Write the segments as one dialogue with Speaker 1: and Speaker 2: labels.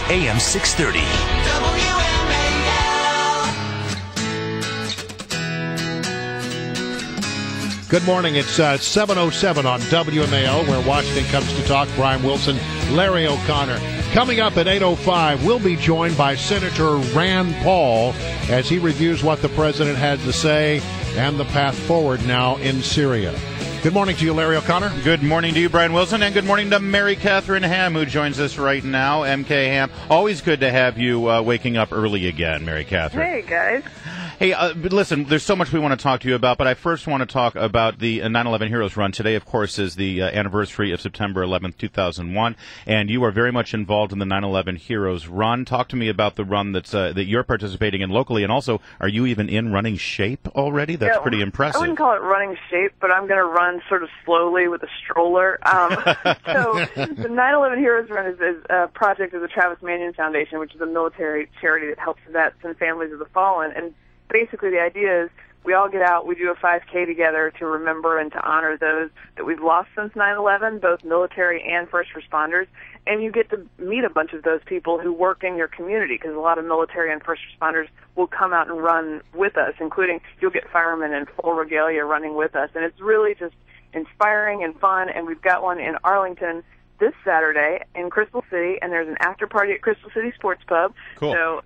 Speaker 1: AM 630. WMAL.
Speaker 2: Good morning. It's 7:07 on WMAL, where Washington comes to talk. Brian Wilson, Larry O'Connor. Coming up at 8:05, we'll be joined by Senator Rand Paul as he reviews what the president has to say and the path forward now in Syria. Good morning to you, Larry O'Connor.
Speaker 3: Good morning to you, Brian Wilson, and good morning to Mary Katharine Ham, who joins us right now. MK Ham, always good to have you waking up early again, Mary Katharine.
Speaker 4: Hey, guys.
Speaker 3: Hey, listen, there's so much we want to talk to you about, but I first want to talk about the 9/11 Heroes Run. Today, of course, is the anniversary of September 11th, 2001, and you are very much involved in the 9/11 Heroes Run. Talk to me about the run that you're participating in locally, and also, are you even in running shape already? That's pretty impressive.
Speaker 4: I wouldn't call it running shape, but I'm going to run sort of slowly with a stroller. So the 9/11 Heroes Run is a project of the Travis Manion Foundation, which is a military charity that helps vets and families of the fallen, and basically, the idea is we all get out, we do a 5K together to remember and to honor those that we've lost since 9/11, both military and first responders, and you get to meet a bunch of those people who work in your community, because a lot of military and first responders will come out and run with us, including you'll get firemen in full regalia running with us, and it's really just inspiring and fun, and we've got one in Arlington this Saturday in Crystal City, and there's an after party at Crystal City Sports Pub.
Speaker 3: Cool.
Speaker 4: So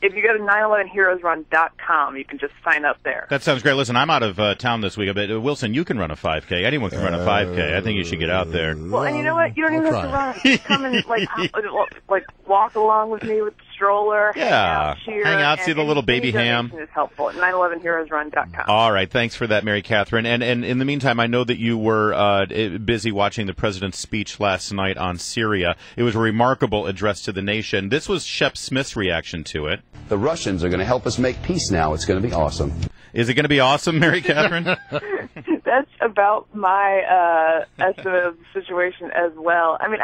Speaker 4: if you go to 911heroesrun.com, you can just sign up there.
Speaker 3: That sounds great. Listen, I'm out of town this week, but Wilson, you can run a 5K. Anyone can run a 5K. I think you should get out there.
Speaker 4: Well, and you know what? You don't even have to run. Just come and like walk along with me with the stroller.
Speaker 3: Yeah,
Speaker 4: hang
Speaker 3: out, see the little baby ham.
Speaker 4: Is helpful at 911heroesrun.com.
Speaker 3: All right, thanks for that, Mary Katharine. And in the meantime, I know that you were busy watching the president's speech last night on Syria. It was a remarkable address to the nation. This was Shep Smith's reaction to it.
Speaker 5: The Russians are going to help us make peace now. It's going to be awesome.
Speaker 3: Is it going to be awesome, Mary Katharine?
Speaker 4: That's about my estimate of the situation as well. I mean,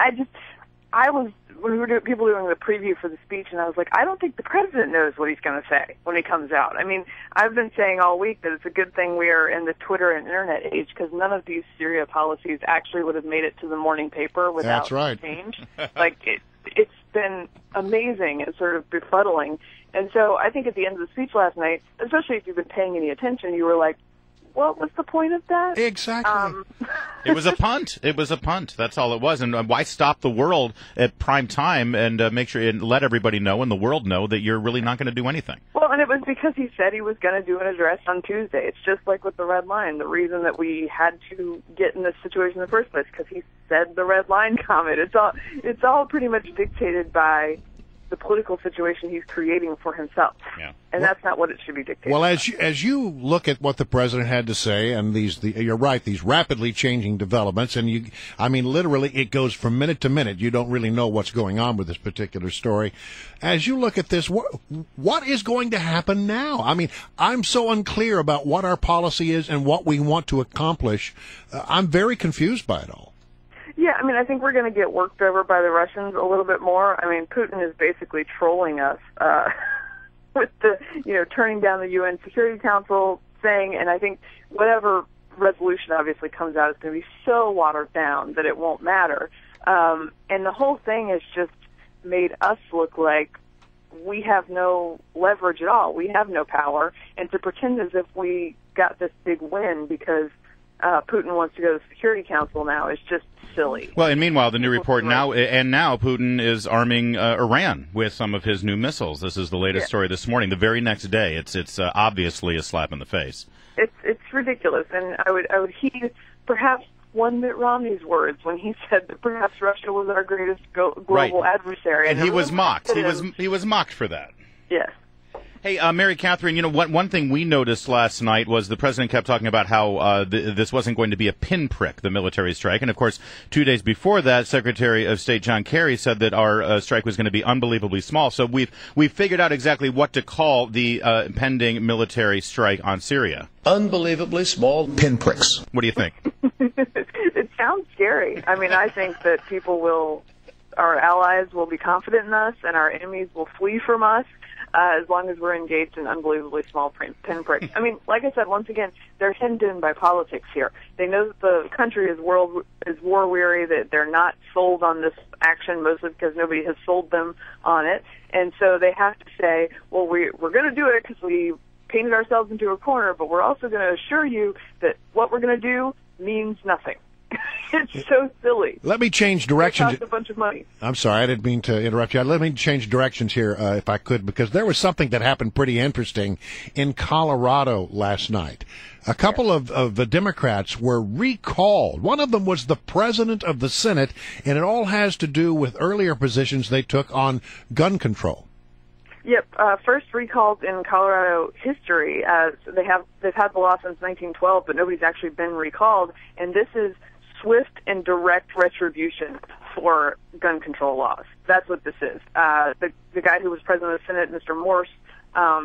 Speaker 4: when we were people doing the preview for the speech, and I was like, I don't think the president knows what he's going to say when he comes out. I mean, I've been saying all week that it's a good thing we are in the Twitter and Internet age, because none of these Syria policies actually would have made it to the morning paper without change. Like, it's been amazing and sort of befuddling. And so I think at the end of the speech last night, especially if you've been paying any attention, you were like, what was the point of that?
Speaker 2: Exactly.
Speaker 3: It was a punt. It was a punt. That's all it was. And why stop the world at prime time and make sure and let everybody know and the world know that you're really not going to do anything?
Speaker 4: Well, and it was because he said he was going to do an address on Tuesday. It's just like with the red line. The reason that we had to get in this situation in the first place, because he said the red line comment. It's all pretty much dictated by the political situation he's creating for himself.
Speaker 3: Yeah.
Speaker 4: And that's not what it should be dictated.
Speaker 2: Well, as you look at what the president had to say, and you're right, these rapidly changing developments, and literally it goes from minute to minute. You don't really know what's going on with this particular story. As you look at this, what is going to happen now? I mean, I'm so unclear about what our policy is and what we want to accomplish. I'm very confused by it all.
Speaker 4: Yeah, I mean, I think we're going to get worked over by the Russians a little bit more. I mean, Putin is basically trolling us with the, turning down the UN Security Council thing, and I think whatever resolution obviously comes out is going to be so watered down that it won't matter. And the whole thing has just made us look like we have no leverage at all. We have no power, and to pretend as if we got this big win because Putin wants to go to the Security Council now is just silly.
Speaker 3: Well, and meanwhile, the new report now Putin is arming Iran with some of his new missiles. This is the latest story this morning. The very next day, it's obviously a slap in the face.
Speaker 4: It's ridiculous, and I would heed perhaps one Mitt Romney's words when he said that perhaps Russia was our greatest global adversary,
Speaker 3: and he was mocked. He was mocked for that.
Speaker 4: Yes.
Speaker 3: Hey, Mary Katharine, one thing we noticed last night was the president kept talking about how this wasn't going to be a pinprick, the military strike. And, of course, 2 days before that, Secretary of State John Kerry said that our strike was going to be unbelievably small. So we've figured out exactly what to call the pending military strike on Syria.
Speaker 5: Unbelievably small pinpricks.
Speaker 3: What do you think?
Speaker 4: It sounds scary. I mean, I think that our allies will be confident in us, and our enemies will flee from us. as long as we're engaged in unbelievably small pinpricks. I mean, like I said, once again, they're hemmed in by politics here. They know that the country is war weary, that they're not sold on this action, mostly because nobody has sold them on it. And so they have to say, well, we're going to do it because we painted ourselves into a corner, but we're also going to assure you that what we're going to do means nothing. It's so silly.
Speaker 2: Let me change directions.
Speaker 4: It costs a bunch of money.
Speaker 2: I'm sorry, I didn't mean to interrupt you. Let me change directions here, if I could, because there was something that happened pretty interesting in Colorado last night. A couple of Democrats were recalled. One of them was the president of the Senate, and it all has to do with earlier positions they took on gun control.
Speaker 4: Yep, first recalls in Colorado history. They've had the law since 1912, but nobody's actually been recalled, and this is swift and direct retribution for gun control laws. That's what this is. The guy who was president of the Senate, Mr. Morse,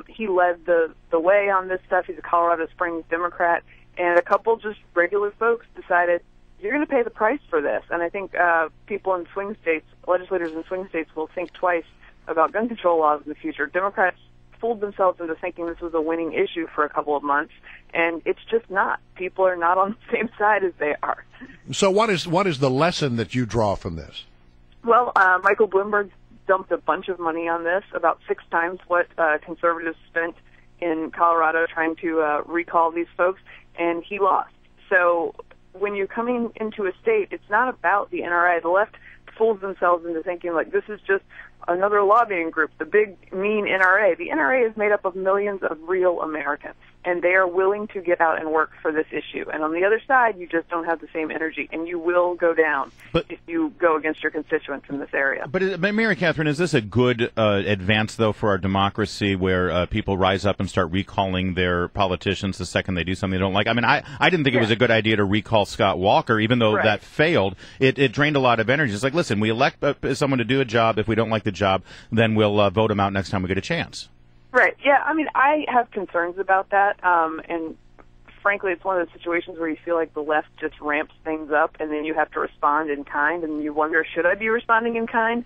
Speaker 4: he led the way on this stuff. He's a Colorado Springs Democrat, and a couple just regular folks decided, you're going to pay the price for this. And I think people in swing states, legislators in swing states, will think twice about gun control laws in the future. Democrats fooled themselves into thinking this was a winning issue for a couple of months, and it's just not. People are not on the same side as they are.
Speaker 2: So what is the lesson that you draw from this?
Speaker 4: Well, Michael Bloomberg dumped a bunch of money on this, about 6 times what conservatives spent in Colorado trying to recall these folks, and he lost. So when you're coming into a state, it's not about the NRA. The left fools themselves into thinking like this is just another lobbying group, the big, mean NRA. The NRA is made up of millions of real Americans, and they are willing to get out and work for this issue. And on the other side, you just don't have the same energy, and you will go down if you go against your constituents in this area.
Speaker 3: But Mary Katharine, is this a good advance, though, for our democracy where people rise up and start recalling their politicians the second they do something they don't like? I mean, I didn't think it was a good idea to recall Scott Walker, even though that failed. It drained a lot of energy. It's like, listen, we elect someone to do a job. If we don't like the job, then we'll vote him out next time we get a chance.
Speaker 4: Right. Yeah. I mean, I have concerns about that. And frankly, it's one of those situations where you feel like the left just ramps things up, and then you have to respond in kind, and you wonder, should I be responding in kind?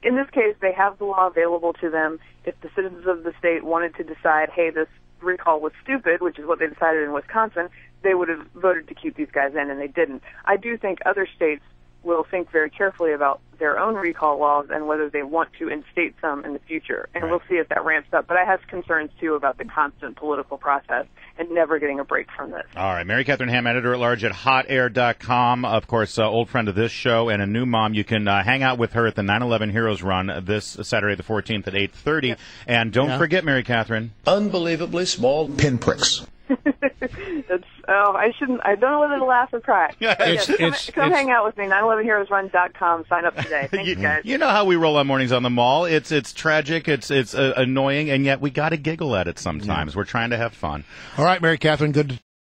Speaker 4: In this case, they have the law available to them. If the citizens of the state wanted to decide, hey, this recall was stupid, which is what they decided in Wisconsin, they would have voted to keep these guys in, and they didn't. I do think other states will think very carefully about their own recall laws and whether they want to instate some in the future. And we'll see if that ramps up. But I have concerns, too, about the constant political process and never getting a break from this.
Speaker 3: All right. Mary Katharine Ham, editor-at-large at hotair.com. Of course, old friend of this show and a new mom. You can hang out with her at the 9/11 Heroes Run this Saturday the 14th at 8:30. Yep. And don't forget, Mary Katharine.
Speaker 5: Unbelievably small pinpricks.
Speaker 4: I don't know whether to laugh or cry. Come hang out with me, 911heroesrun.com. Sign up today. Thank you, guys.
Speaker 3: You know how we roll on mornings on the mall. It's tragic, it's annoying, and yet we got to giggle at it sometimes. We're trying to have fun.
Speaker 2: All right, Mary Katharine, good